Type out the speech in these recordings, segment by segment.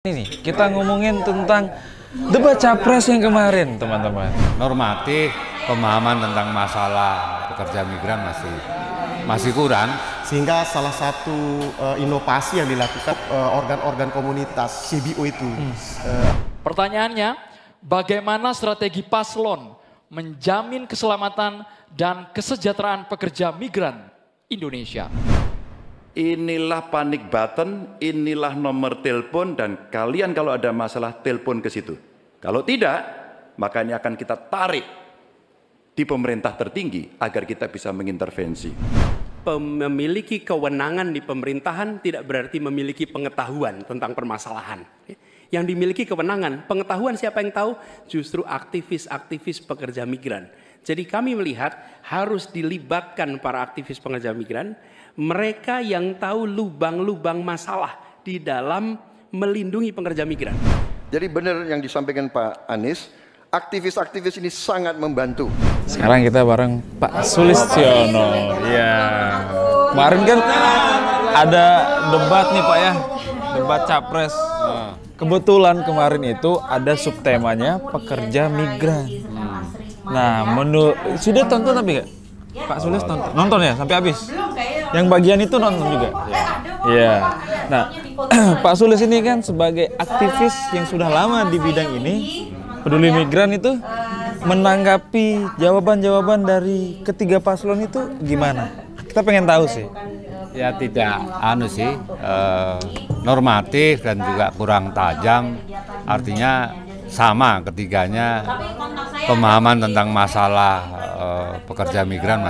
Ini kita ngomongin tentang debat capres yang kemarin, teman-teman. Normatif, pemahaman tentang masalah pekerja migran masih kurang. Sehingga salah satu inovasi yang dilakukan organ-organ komunitas CBO itu. Pertanyaannya, bagaimana strategi paslon menjamin keselamatan dan kesejahteraan pekerja migran Indonesia? Inilah panic button, inilah nomor telepon, dan kalian kalau ada masalah telepon ke situ. Kalau tidak, maka ini akan kita tarik di pemerintah tertinggi agar kita bisa mengintervensi. Memiliki kewenangan di pemerintahan tidak berarti memiliki pengetahuan tentang permasalahan. Yang dimiliki kewenangan, pengetahuan siapa yang tahu? Justru aktivis-aktivis pekerja migran. Jadi kami melihat harus dilibatkan para aktivis pekerja migran, mereka yang tahu lubang-lubang masalah di dalam melindungi pekerja migran. Jadi benar yang disampaikan Pak Anies, aktivis-aktivis ini sangat membantu. Sekarang kita bareng Pak Sulistiono. Ya, kemarin kan ada debat nih Pak ya, debat capres. Kebetulan kemarin itu ada subtemanya pekerja migran. Nah, sudah tonton tapi nggak? Pak Sulis nonton ya sampai habis? Yang bagian itu nonton juga? Iya. Nah, Pak Sulis ini kan sebagai aktivis yang sudah lama di bidang ini, peduli migran itu, menanggapi jawaban-jawaban dari ketiga paslon itu gimana? Kita pengen tahu sih. Ya tidak normatif dan juga kurang tajam. Artinya sama ketiganya, pemahaman tentang masalah pekerja migran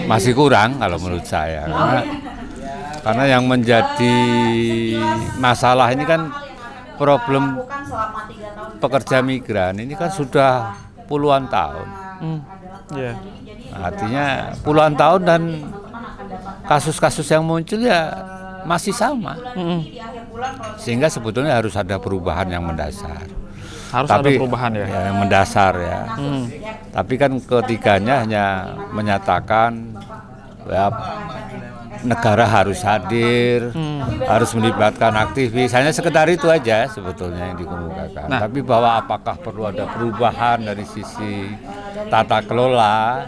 masih kurang kalau menurut saya. Karena yang menjadi masalah ini kan problem pekerja migran ini kan sudah puluhan tahun. Artinya puluhan tahun dan kasus-kasus yang muncul ya masih sama. Sehingga sebetulnya harus ada perubahan yang mendasar. Ada perubahan ya? Yang mendasar ya. Tapi kan ketiganya hanya menyatakan ya, negara harus hadir, harus melibatkan aktivis. Hanya sekedar itu aja sebetulnya yang dikemukakan. Tapi bahwa apakah perlu ada perubahan dari sisi tata kelola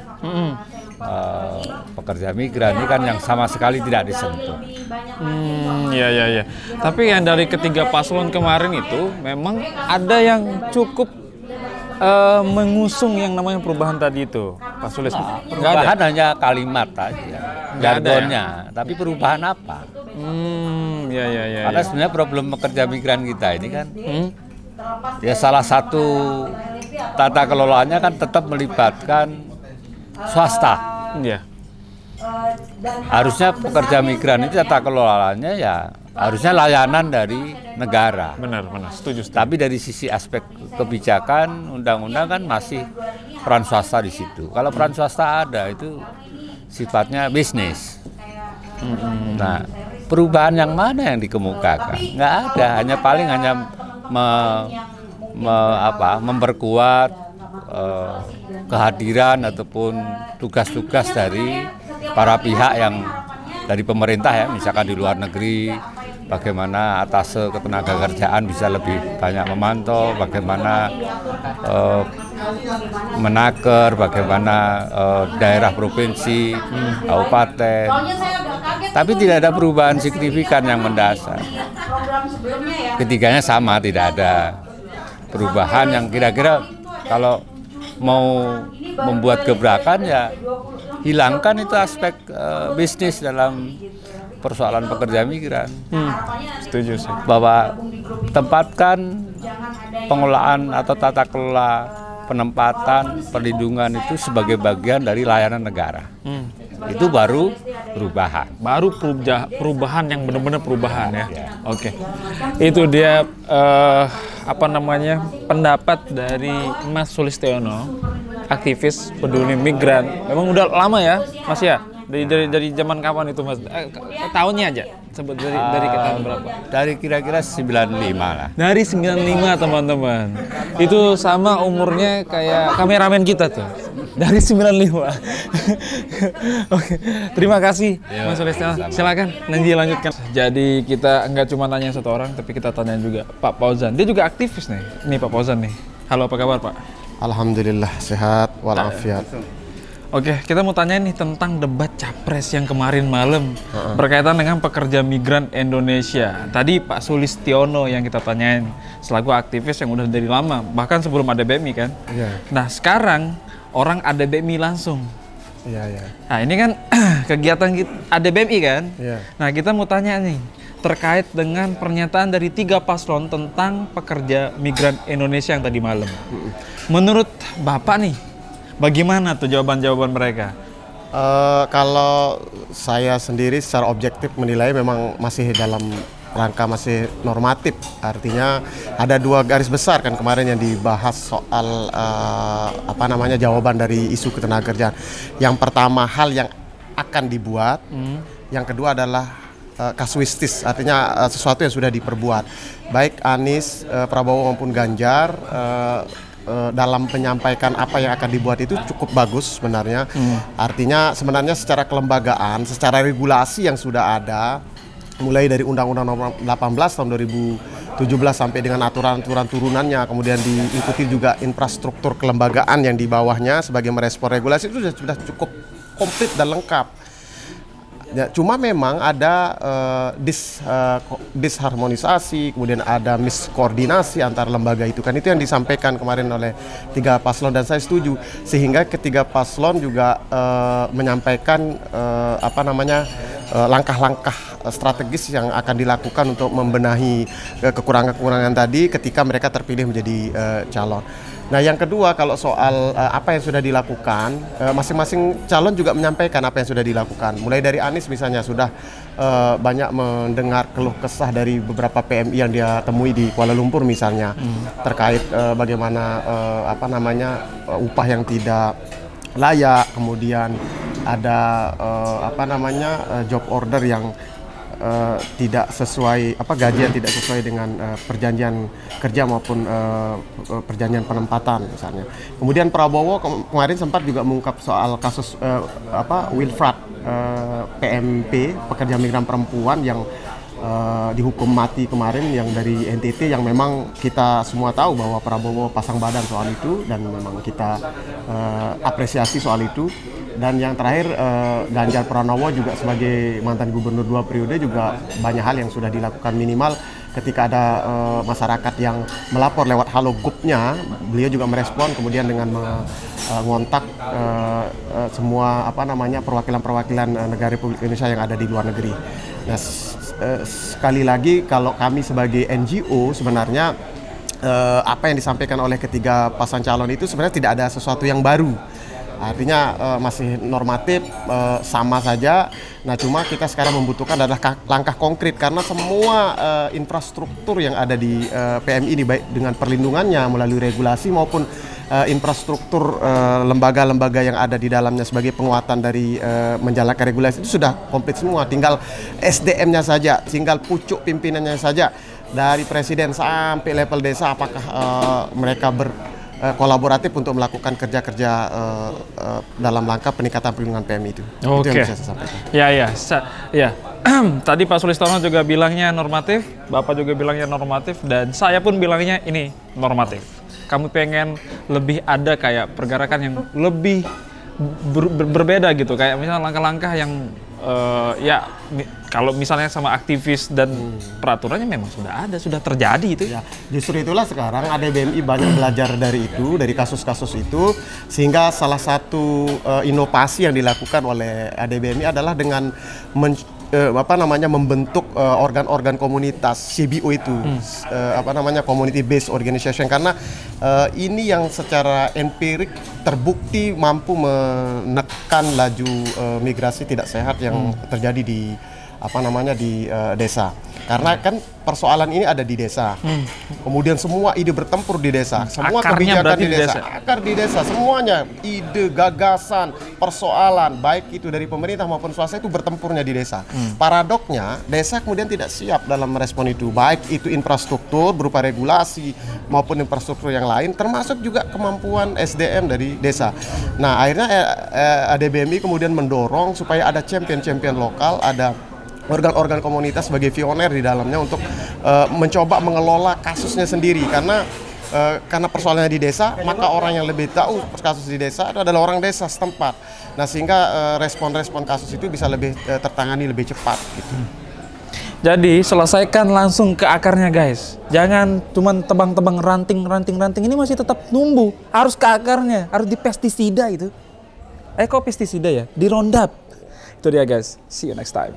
pekerja migran ini kan yang sama sekali tidak disentuh. Iya. Tapi yang dari ketiga paslon kemarin itu memang ada yang cukup mengusung yang namanya perubahan tadi itu, Pak Sulis. Perubahan hanya kalimat aja, jargonnya. Tapi perubahan apa? Iya. Karena sebenarnya problem pekerja migran kita ini kan, ya salah satu tata kelolanya kan tetap melibatkan swasta. Iya. Harusnya pekerja migran itu tata kelolanya ya harusnya layanan dari negara. Benar, setuju. Tapi dari sisi aspek kebijakan, undang-undang kan masih peran swasta di situ. Kalau peran swasta ada itu sifatnya bisnis. Nah, perubahan yang mana yang dikemukakan? Nggak ada, hanya memperkuat kehadiran ataupun tugas-tugas dari para pihak yang dari pemerintah ya, misalkan di luar negeri, bagaimana atas ketenagakerjaan bisa lebih banyak memantau, bagaimana menaker, bagaimana daerah provinsi, kabupaten. Tapi tidak ada perubahan signifikan yang mendasar. Ketiganya sama, tidak ada perubahan yang kira-kira kalau mau membuat gebrakan ya hilangkan itu aspek bisnis dalam persoalan pekerja migran. Setuju sih. Bahwa tempatkan pengelolaan atau tata kelola penempatan perlindungan itu sebagai bagian dari layanan negara. Itu baru perubahan. Baru perubahan yang benar-benar perubahan ya. Oke. Itu dia pendapat dari Mas Sulistiono, aktivis peduli migran. Memang udah lama ya, Mas ya? Dari zaman kapan itu, Mas? Tahunnya aja. Sebut dari tahun berapa? Dari kira-kira 95 lah. Dari 95, teman-teman. Itu sama umurnya kayak kameramen kita tuh. Dari 95. Oke, terima kasih Mas Sulistiono. Silakan nanti lanjutkan. Jadi kita nggak cuma tanya satu orang, tapi kita tanya juga Pak Fauzan. Dia juga aktivis nih. Nih Pak Fauzan nih. Halo, apa kabar Pak? Alhamdulillah sehat walafiat. Oke, kita mau tanya nih tentang debat capres yang kemarin malam berkaitan dengan pekerja migran Indonesia. Tadi Pak Sulistiono yang kita tanyain selaku aktivis yang udah dari lama, bahkan sebelum ada BMI kan. Iya. Nah sekarang orang ada BMI langsung. Iya. Nah ini kan kegiatan ada BMI kan. Iya. Nah kita mau tanya nih terkait dengan pernyataan dari 3 paslon tentang pekerja migran Indonesia yang tadi malam. Menurut Bapak nih, bagaimana tuh jawaban-jawaban mereka? Kalau saya sendiri secara objektif menilai memang masih dalam rangka masih normatif. Artinya ada 2 garis besar kan kemarin yang dibahas soal jawaban dari isu ketenagakerjaan. Yang pertama hal yang akan dibuat, yang kedua adalah kasuistis, artinya sesuatu yang sudah diperbuat. Baik Anies, Prabowo maupun Ganjar dalam menyampaikan apa yang akan dibuat itu cukup bagus sebenarnya. Artinya sebenarnya secara kelembagaan, secara regulasi yang sudah ada, mulai dari Undang-Undang Nomor 18 tahun 2017 sampai dengan aturan-aturan turunannya, kemudian diikuti juga infrastruktur kelembagaan yang di bawahnya sebagai merespon regulasi itu sudah cukup komplit dan lengkap. Ya, cuma memang ada disharmonisasi, kemudian ada miskoordinasi antar lembaga itu kan, itu yang disampaikan kemarin oleh 3 paslon dan saya setuju, sehingga ketiga paslon juga menyampaikan langkah-langkah strategis yang akan dilakukan untuk membenahi kekurangan-kekurangan tadi ketika mereka terpilih menjadi calon. Nah yang kedua kalau soal apa yang sudah dilakukan, masing-masing calon juga menyampaikan apa yang sudah dilakukan. Mulai dari Anies misalnya sudah banyak mendengar keluh kesah dari beberapa PMI yang dia temui di Kuala Lumpur misalnya, terkait bagaimana upah yang tidak layak, kemudian ada job order yang tidak sesuai, gajian tidak sesuai dengan perjanjian kerja maupun perjanjian penempatan misalnya. Kemudian Prabowo kemarin sempat juga mengungkap soal kasus Wilfrat PMP, pekerja migran perempuan yang dihukum mati kemarin yang dari NTT, yang memang kita semua tahu bahwa Prabowo pasang badan soal itu dan memang kita apresiasi soal itu. Dan yang terakhir Ganjar Pranowo juga sebagai mantan gubernur 2 periode juga banyak hal yang sudah dilakukan, minimal ketika ada masyarakat yang melapor lewat Halo Gub-nya, beliau juga merespon kemudian dengan mengontak semua perwakilan-perwakilan negara Republik Indonesia yang ada di luar negeri. Nah, sekali lagi kalau kami sebagai NGO sebenarnya apa yang disampaikan oleh ketiga pasangan calon itu sebenarnya tidak ada sesuatu yang baru. Artinya masih normatif, sama saja. Nah cuma kita sekarang membutuhkan adalah langkah konkret, karena semua infrastruktur yang ada di PMI ini, baik dengan perlindungannya melalui regulasi maupun infrastruktur lembaga-lembaga yang ada di dalamnya sebagai penguatan dari menjalankan regulasi itu sudah komplit semua. Tinggal SDM-nya saja, tinggal pucuk pimpinannya saja, dari presiden sampai level desa, apakah mereka kolaboratif untuk melakukan kerja-kerja dalam langkah peningkatan perlindungan PMI itu. Itu yang bisa saya sampaikan. Ya. Tadi Pak Sulistiono juga bilangnya normatif, Bapak juga bilangnya normatif, dan saya pun bilangnya ini normatif. Kami pengen lebih ada kayak pergerakan yang lebih berbeda gitu, kayak misalnya langkah-langkah yang kalau misalnya sama aktivis dan peraturannya memang sudah ada, sudah terjadi itu. Ya, justru itulah sekarang ADBMI banyak belajar dari itu, dari kasus-kasus itu, sehingga salah satu inovasi yang dilakukan oleh ADBMI adalah dengan membentuk organ-organ komunitas CBO itu, community based organization, karena ini yang secara empirik terbukti mampu menekan laju migrasi tidak sehat yang terjadi di di desa. Karena kan persoalan ini ada di desa. Kemudian semua ide bertempur di desa. Semua Akarnya kebijakan berarti di di desa. desa. Akar di desa semuanya, ide, gagasan, persoalan baik itu dari pemerintah maupun swasta itu bertempurnya di desa. Paradoknya desa kemudian tidak siap dalam merespon itu, baik itu infrastruktur berupa regulasi maupun infrastruktur yang lain, termasuk juga kemampuan SDM dari desa. Nah, akhirnya ADBMI kemudian mendorong supaya ada champion-champion lokal, ada organ-organ komunitas sebagai pioner di dalamnya untuk mencoba mengelola kasusnya sendiri, karena persoalannya di desa, maka orang yang lebih tahu kasus di desa adalah orang desa setempat. Nah, sehingga respon-respon kasus itu bisa lebih tertangani lebih cepat gitu. Jadi selesaikan langsung ke akarnya guys. Jangan cuman tebang-tebang ranting ini masih tetap tumbuh. Harus ke akarnya, harus di pestisida itu. Kok pestisida ya? Di Roundup. Itu dia guys. See you next time.